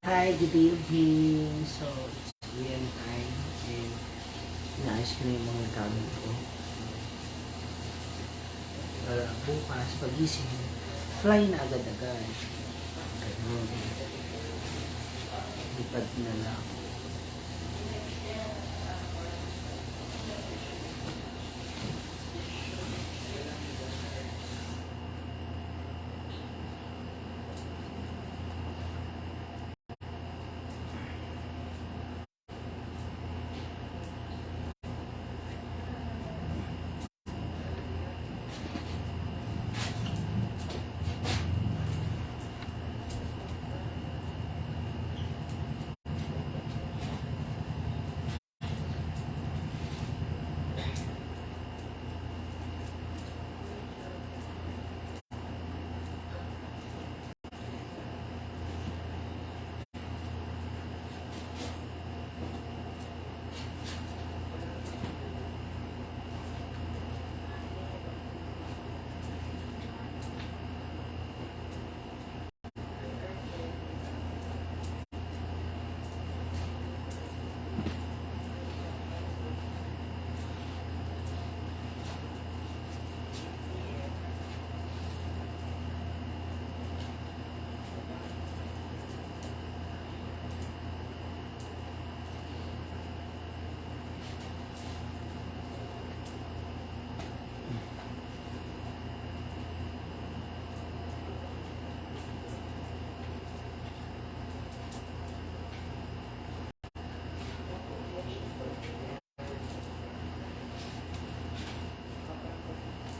Hi, good evening. So, it's weekend time and inaayos ko na yung mga gamit ko. Para bukas, pagising, fly na agad-agad. Ganun. Lipad na lang.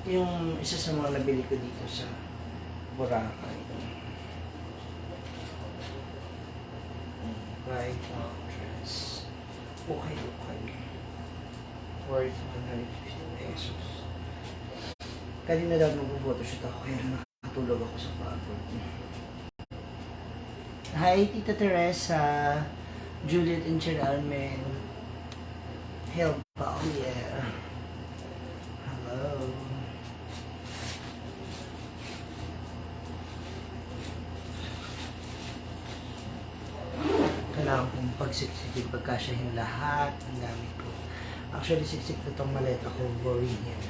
Yung isa sa mga nabili ko dito sa Boracay. Right dress. Okay. Worth 150 pesos. Kanina daw mag-photoshoot ako kaya nakatulog ako sa pagod. Hi, Tita Teresa, Juliet and Geralmen. Help pa, oh yeah. Hello. Kailangan kong pagsiksikin, pagkasyahin lahat ng gamit ko. Actually, siksik na itong maleta ko, Bohemian.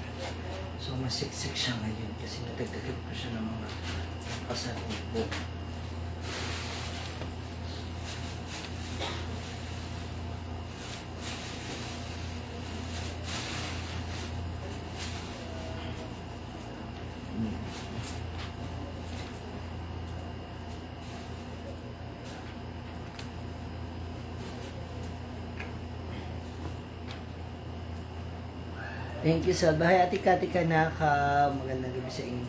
So, masiksik siya ngayon kasi natagdagan ko siya ng mga pasalubong. Thank you, Sal. Bahay, Ate Kati Kanaka. Magandang gabi sa inyo.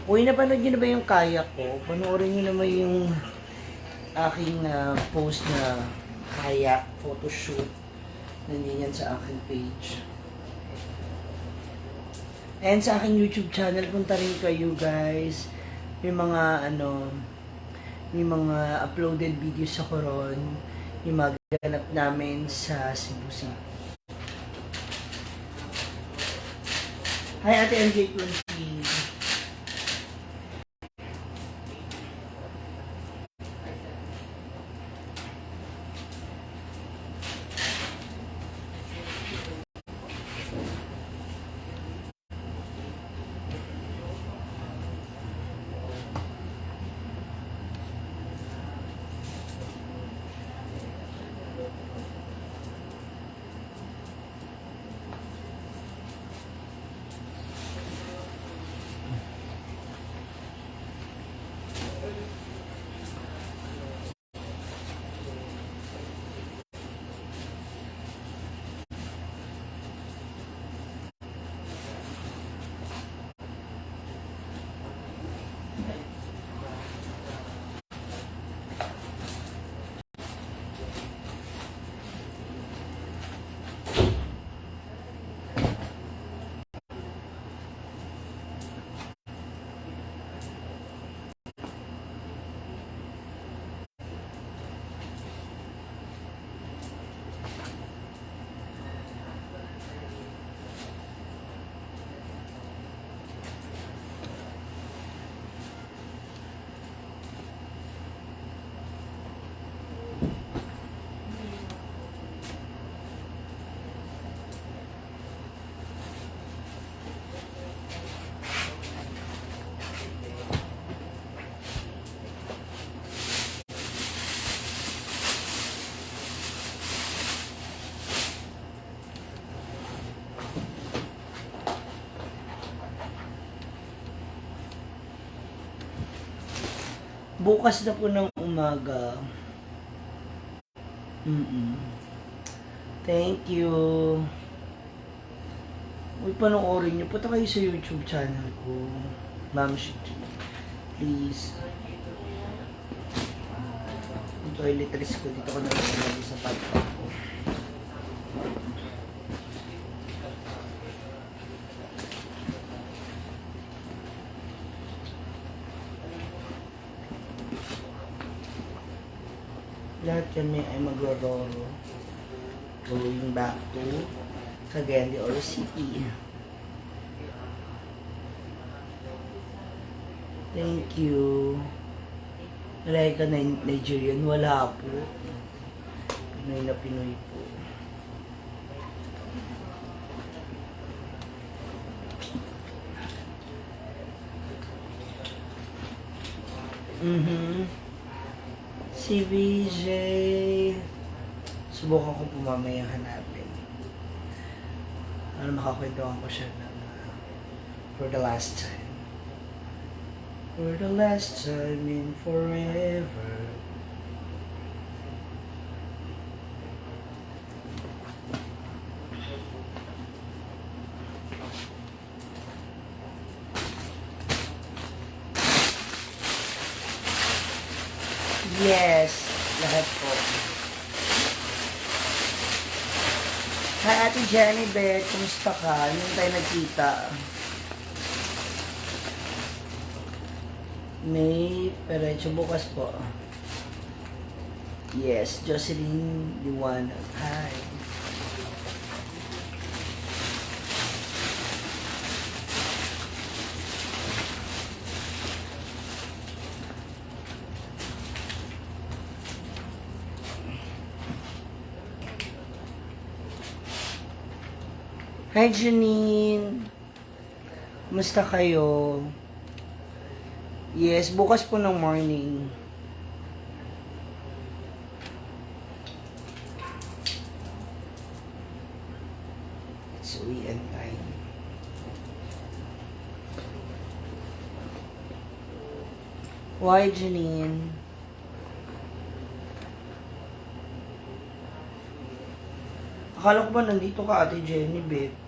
Uy, napanood nyo na ba yung kaya ko? Panoorin nyo naman yung aking post na kayak photoshoot. Nandiyan yan sa aking page. And sa aking YouTube channel, punta rin kayo guys. May mga may mga uploaded videos sa Coron. Yung maganap namin sa Cebu City. Hi, Ate MJ20. Bukas na po ng umaga. Thank you. Uy, panoorin niyo. Punta kayo sa YouTube channel ko. Ma'am Shiki. Please. Yung toiletries ko. Dito ko na lang sa pagpap ko. Lahat kami ay magro-roro. Going back to Cagayan de Oro City. Thank you. Nalay ka na Nigerian? Wala po. Pinoy na Pinoy po. Si VJ. Subukan ko po mamaya hanapin. Ano, makakwentuhan ko siya ng for the last time. For the last time in forever. Yes, lahat po. Hi Ate Jenny Beth, kumusta ka? Hindi tayo nagkita. May Perecho bukas po. Yes, Jocelyn Liwanag. Hi. Hi Janine. Kumusta kayo? Yes, bukas po ng morning. It's weekend time. Why Janine? Akala ko ba nandito ka Ate Jenny Beth?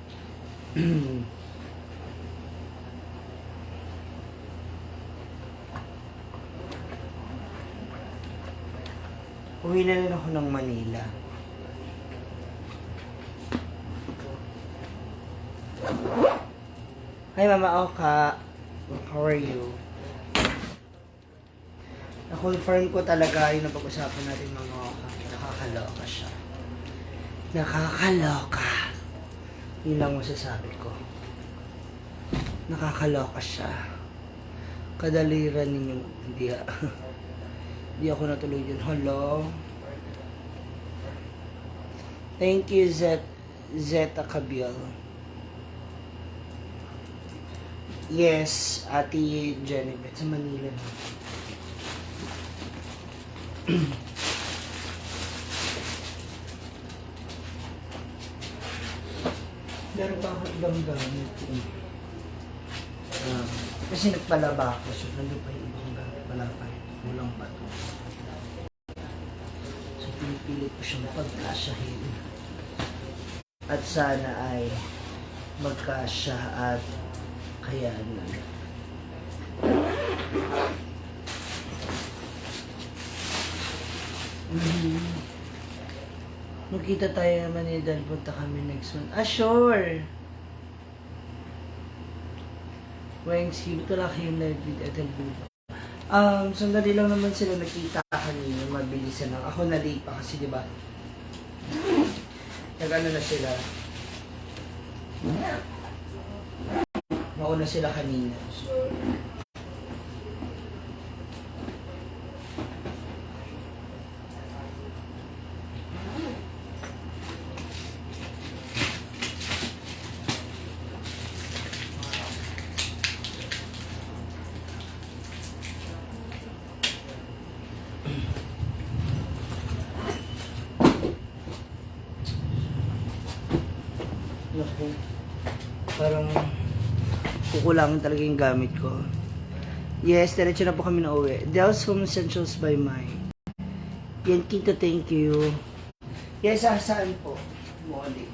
Uwi na rin ako ng Manila. Hi Mama Oka. How are you? Na-confirm ko talaga yung napag-usapan natin mga Oka. Nakakaloka siya. Nakakaloka. Yun lang masasabi ko. Nakakaloka siya. Kadaliran ninyo. Hindi ako natuloy dyan. Hello. Thank you, Zeta Kabil. Yes, Ate Jennifer. Sa Manila. Meron pa ako ibang gamit. Kasi nagpalaba ako. So, nandun pa yung ibang gamit. Wala pa rin. Kulang pa ito. So, pinipilit ko siyang pagkasyahin. At sana ay magkasya at kayanin. Magkita tayo naman eh dahil punta kami next month. Sure! Wednesday, ito lang yung live with Ethel Buba. Sandali lang naman sila nakita kanina. Mabilisan lang. Ako na late pa kasi diba? Nag-ano na sila. Mauna sila kanina. So, naku, parang kukulangin talaga yung gamit ko. Yes, diretso na po kami na uwi. Del's Home Essentials by Mai. Yan, Kita, thank you. Yes, saan po? Moli.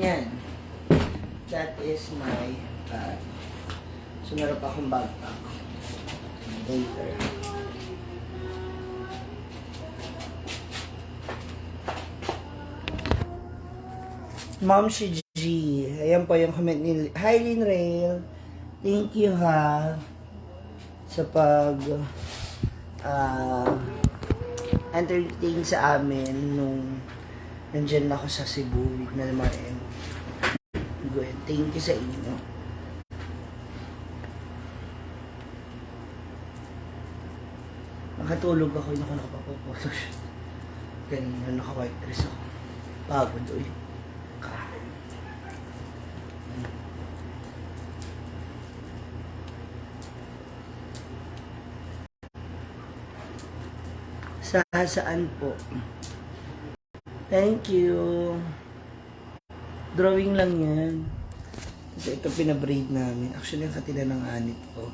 Yan. That is my bag. So, meron pa akong backpack. Later. Mom si G. Ayan po yung comment ni Hi, Linrail. Thank you ha. Sa pag entertain sa amin nung nandyan ako sa Cebu week na naman. Good. Thank you sa inyo. Nakatulog ako, yung nakapapapotoshoot. Kanina naka-white dress ako. Pagod ulit. Saan po? Thank you. Drawing lang yan. Kasi ito pinabraid namin. Actually, ang katila ng anit ko.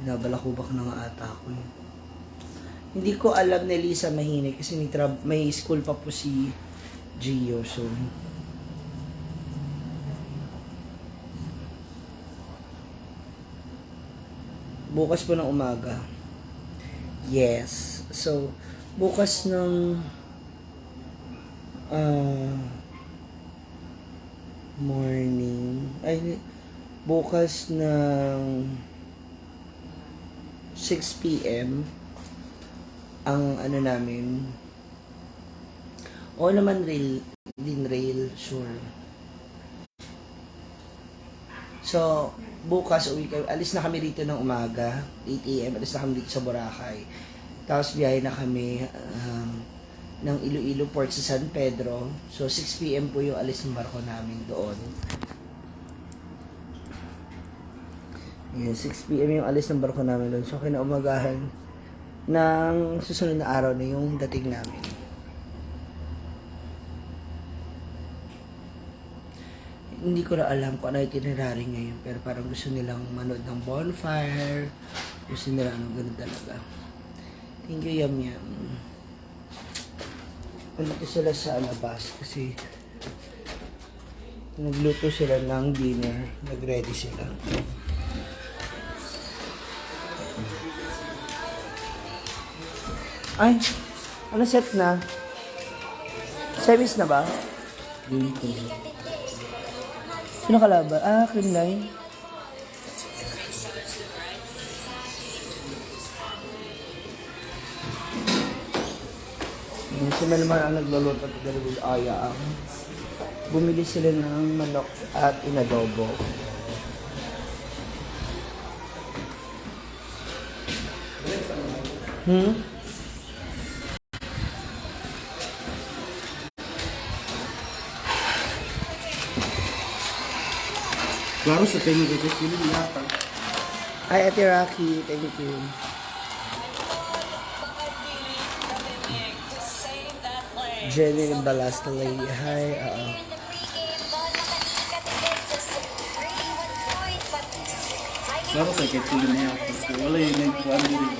Binabalakubak na nga ata ko. Hindi ko alam na Lisa mahinig kasi may school pa po si Gio. So, bukas po ng umaga. Yes. So, bukas ng morning. Ay, bukas ng 6 p.m. ang ano namin. O naman rail, sure. So, bukas alis na kami rito ng umaga, 8 a.m. Alis na kami dito sa Boracay. Tapos biyahe na kami ng Iloilo Port sa San Pedro. So, 6 p.m. po yung alis ng barko namin doon. Yan, 6 p.m. yung alis ng barko namin doon. So, kinaumagahan ng susunod na araw na yung dating namin. Hindi ko na alam kung ano itinerary ngayon. Pero parang gusto nilang manood ng bonfire. Gusto nila ganun talaga. Thank you, Yam Yam. Nandito sila sa labas kasi nagluto sila ng dinner. Nag-ready sila. Ay, ano set na? Service na ba? Dito. Sino kalaban? Cream line. Si Melmar ang nagluluto at dalawang aya ang bumili sila ng manok at inadobo. Klaro sa tayo nagkakasili yata. Ay, Ate Rocky, thank you. Jenny Balastalay, hi, Klaro sa kakasili na yata. Wala yung nagkuhan mo rin.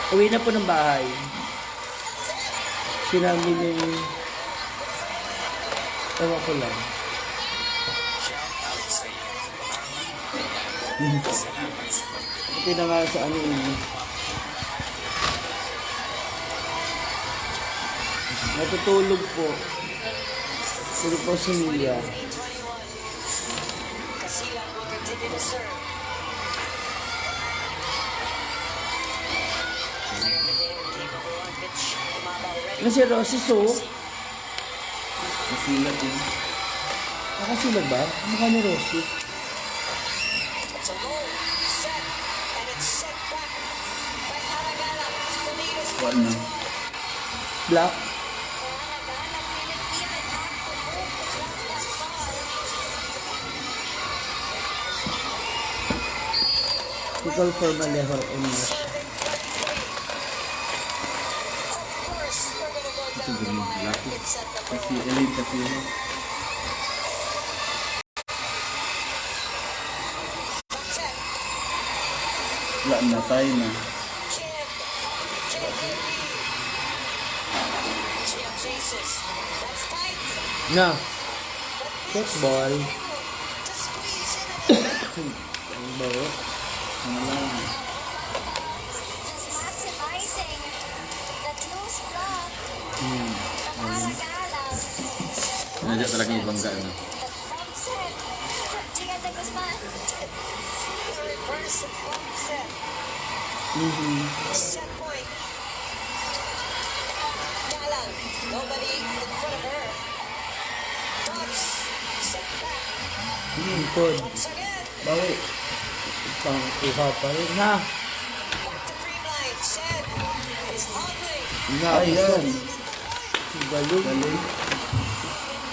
Uwi na po ng bahay. Sinabi yung ewan ko lang. Ito na nga sa ano yun. Natutulog po. Tulog po si Mia. Ano si Rosie so? Nasilat yun. Nakasilag ba? Mukha ni Rosie. What na? Black. Equal for Malejo English. Ito din yung laki. Kasi elite kasi yun. Wala na tayo na. Na. Football. Ang bayo. Ano lang. Maximizing that loose block. Nandiyan talaga yung bangga na. The bump set. Gia de Guzman. Reverse bump set. Set point. Galang. Nobody in front of her. Touch. Set back. Good. Once again. Bawi. Pang iha pa rin. Na. Back to Dreamline. Set is hobbling. Ayan. Galing. Galing.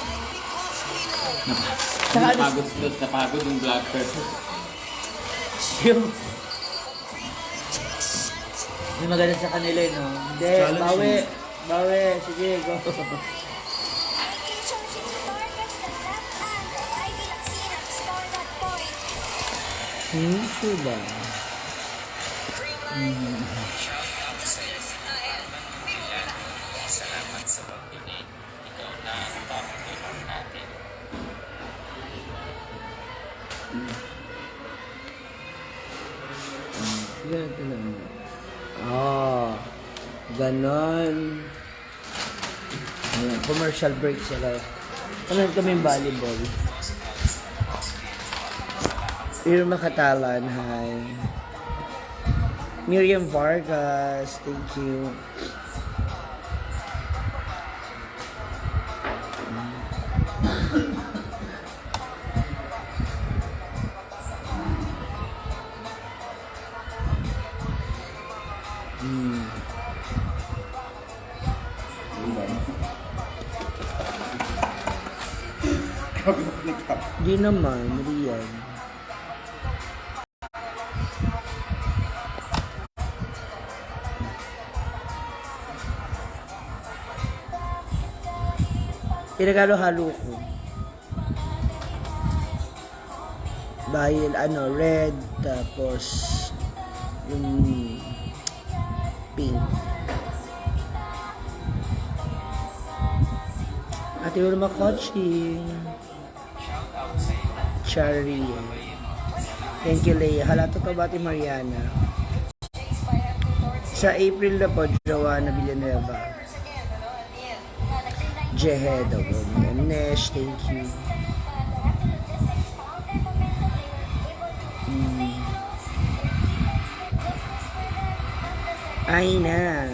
Might be costly though. Napagod yung blacker. Yung... Hindi maganda sa kanila, no? Hindi, Challenge bawi. yun. Bawi. Sige, go. Mikey Chongqing targets the left hand of Ivy Laxina to score that point. Sure ba? Ganito lang. Ganon. Ayan, commercial break sila. Ano kami volleyball? Irma Catalan, hi. Miriam Vargas, thank you. Di naman, hindi yan. Pinagalo-halo ko. Dahil red, tapos yung pink. Ate Wilma coaching. Cherry. Thank you, Leia. Halato ka ba, Ate Mariana? Sa April na po, Joanna Villanueva. Jehedo. Nesh, thank you. Ay na.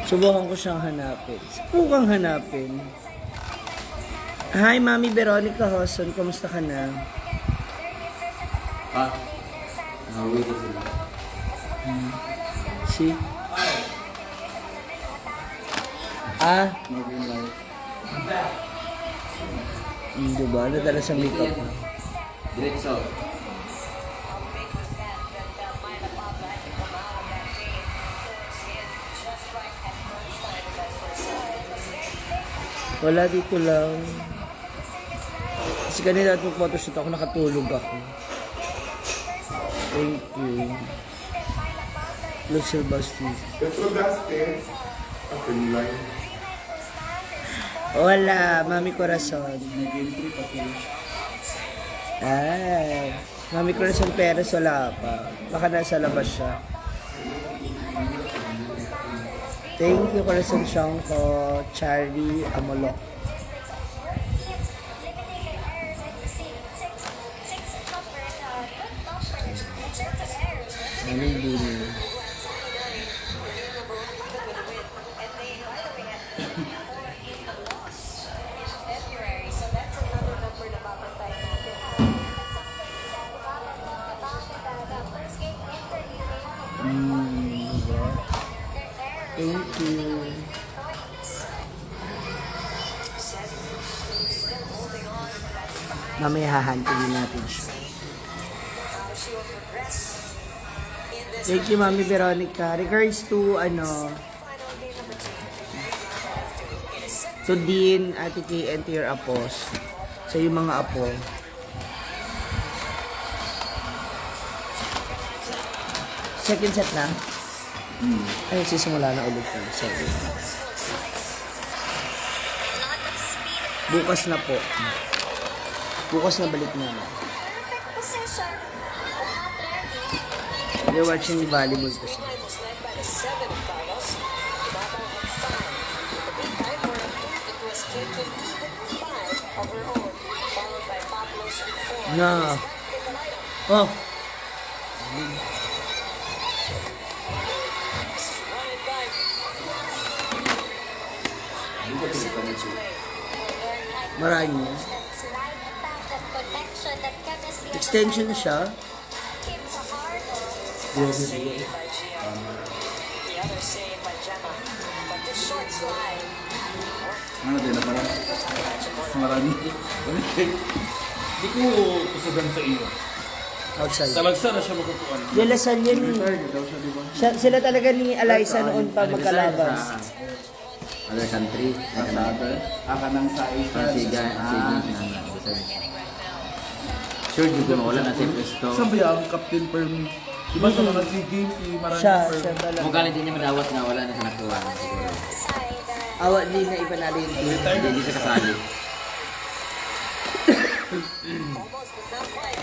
Subukan ko siyang hanapin. Subukang hanapin. Hi, Mami Veronica Hoson. Kamusta ka na? Nawawit sila. Si? Northern Light. Diba? Nadala sa makeup mo. Diretso. Wala, dito lang. Kasi kanina at mag-photoshoot ako, nakatulog ako. Thank you. Lucille Basti. Petrogaste, open line. Wala, Mami Corazon. Nag-entry pa sila. Ay, Mami Corazon Perez wala pa. Baka nasa labas siya. Thank you, Corazon Shanko, Charlie Amolok. Mami Dini. Thank you. Mamaya hahantingin natin siya. Thank you, Mami Veronica. Regards to, to Dean, Ate Kay, and to your apos. Sa yung mga apo. Second set na? Ay, sisimula na ulit na. Sorry. Bukas na po. Bukas na balik na. Perfect position. Not ready. They're watching volleyball kasi. Was led by the 7 of Carlos. Davao had 5. In the meantime, for a 2, it was taking even 5 of her own, followed by Pablo's 4. Na. Oh, Run it back. marami. Slide attack, that connection, that chemistry. Extension siya. Hit sa heart. Saved by Gia. The other saved by Gemma. But this short slide Ano din na parang marami. Di ko kusugan sa iyo. Outside. Talagsa na siya makukuha. Yung Lasal yan eh. Retired daw siya, di ba? Sila talaga ni Eliza noon pa magkalaban. Other country. Sa other. Aka nang sa Asia. Siga na. Sure, di ko mawala na si Presto. Siya ba yung Captain Perm? Di ba sa mga SEA Games, si Marami Siya Perm? talaga. Mukha na din niya madawat na wala na siya nakuha. Siguro. Side. Awa din na ipanalo yung team. Hindi siya kasali. almost was not quite.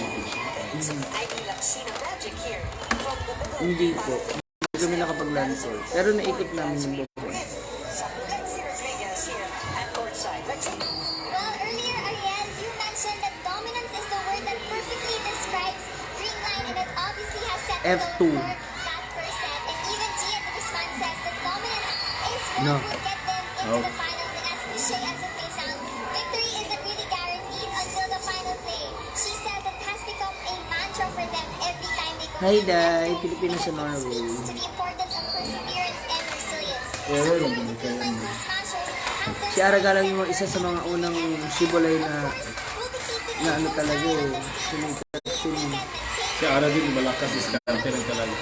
Ivy Laksina magic here. From the middle. Hindi po. Hindi kami nakapag-landfall. Pero naikot namin yung buko. Lexi Rodriguez here at courtside. Lexi. Well, earlier, Ariel, you mentioned that dominance is the word that perfectly describes Greenline, and it obviously has set the F2. tone for that percent. And even Gia de Guzman says that dominance is what No. will get them into the finals. And as cliche as it may sound, victory isn't really guaranteed until the final play. She says it has become a mantra for them every time they go. Hi, Day. Pilipino sa Norway. Speaks to the importance of perseverance and resilience. Yeah, So, well, for the Greenline Blue Smashers, have their Si Aragalang yung isa sa mga unang Shibolay na We'll be keeping na a ano close talaga eye on eh. this team. Sumikat They siya. can maintain Si Ara din, malakas si Scante ng talaga.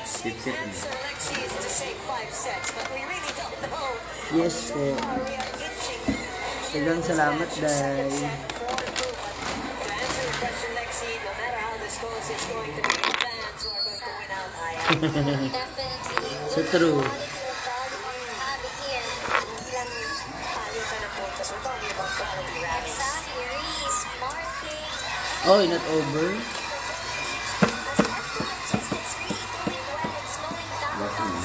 Sip-sip. Lexi is to say 5 sets, but we really don't know. Yes po. We are inching. Tagang salamat, Day. To answer your question, Lexi, no matter how this goes, it's going to be the fans who are going to win out. Definitely. So true. Quality of volume we have here. Ilang palitan ng puntos. We're talking about quality rallies. Exactly. Reese, Mark, Oh, not over.